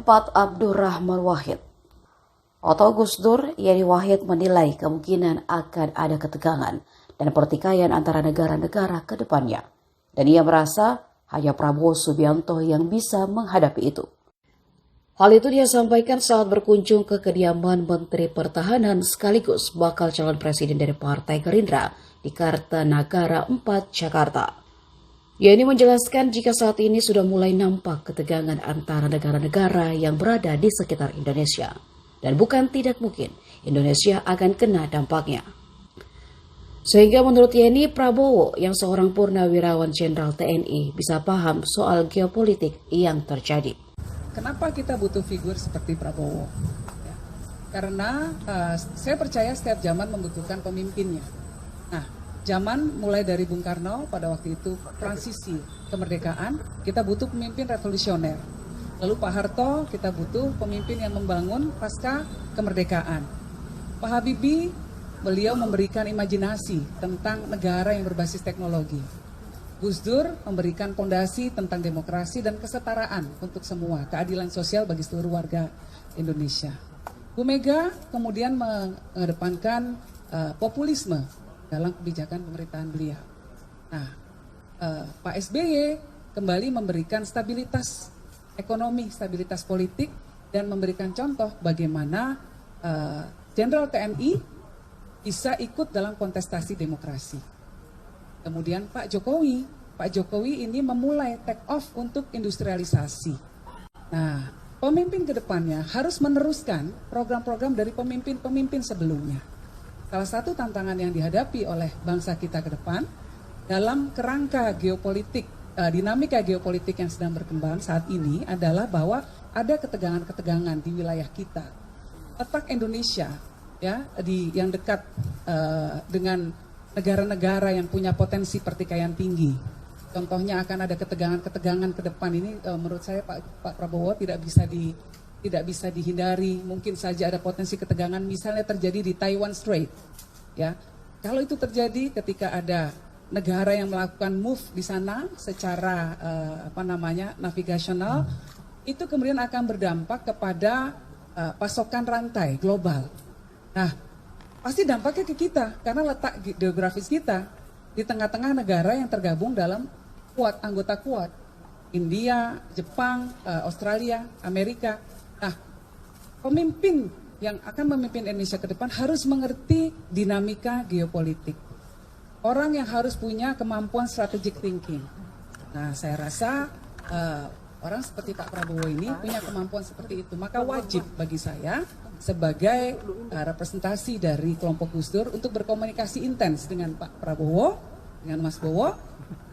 keempat, Abdurrahman Wahid. Atau Gus Dur, Yeni Wahid menilai kemungkinan akan ada ketegangan dan pertikaian antara negara-negara ke depannya. Dan ia merasa hanya Prabowo Subianto yang bisa menghadapi itu. Hal itu dia sampaikan saat berkunjung ke kediaman Menteri Pertahanan sekaligus bakal calon presiden dari Partai Gerindra di Kartanagara 4, Jakarta. Yeni menjelaskan jika saat ini sudah mulai nampak ketegangan antara negara-negara yang berada di sekitar Indonesia. Dan bukan tidak mungkin Indonesia akan kena dampaknya. Sehingga menurut Yeni, Prabowo yang seorang purnawirawan jenderal TNI bisa paham soal geopolitik yang terjadi. Kenapa kita butuh figur seperti Prabowo? Ya, karena saya percaya setiap zaman membutuhkan pemimpinnya. Nah, zaman mulai dari Bung Karno pada waktu itu transisi kemerdekaan, kita butuh pemimpin revolusioner. Lalu Pak Harto, kita butuh pemimpin yang membangun pasca kemerdekaan. Pak Habibie, beliau memberikan imajinasi tentang negara yang berbasis teknologi. Gus Dur memberikan fondasi tentang demokrasi dan kesetaraan untuk semua, keadilan sosial bagi seluruh warga Indonesia. Bu Mega kemudian mengedepankan populisme dalam kebijakan pemerintahan beliau. Nah, Pak SBY kembali memberikan stabilitas ekonomi, stabilitas politik, dan memberikan contoh bagaimana Jenderal TNI bisa ikut dalam kontestasi demokrasi. Kemudian Pak Jokowi ini memulai take off untuk industrialisasi. Nah, pemimpin ke depannya harus meneruskan program-program dari pemimpin-pemimpin sebelumnya. Salah satu tantangan yang dihadapi oleh bangsa kita ke depan dalam kerangka geopolitik, dinamika geopolitik yang sedang berkembang saat ini adalah bahwa ada ketegangan-ketegangan di wilayah kita. Letak Indonesia ya yang dekat dengan negara-negara yang punya potensi pertikaian tinggi. Contohnya akan ada ketegangan-ketegangan ke depan ini menurut saya Pak Prabowo tidak bisa dihindari. Mungkin saja ada potensi ketegangan misalnya terjadi di Taiwan Strait. Ya. Kalau itu terjadi ketika ada negara yang melakukan move di sana secara navigasional, itu kemudian akan berdampak kepada pasokan rantai global. Nah, pasti dampaknya ke kita karena letak geografis kita di tengah-tengah negara yang tergabung dalam anggota Quad. India, Jepang, Australia, Amerika. Nah, pemimpin yang akan memimpin Indonesia ke depan harus mengerti dinamika geopolitik. Orang yang harus punya kemampuan strategic thinking. Nah, saya rasa orang seperti Pak Prabowo ini punya kemampuan seperti itu. Maka wajib bagi saya sebagai representasi dari kelompok Gus Dur untuk berkomunikasi intens dengan Pak Prabowo, dengan Mas Bowo,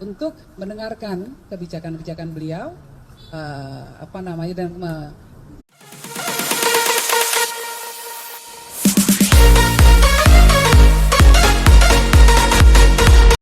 untuk mendengarkan kebijakan-kebijakan beliau, dan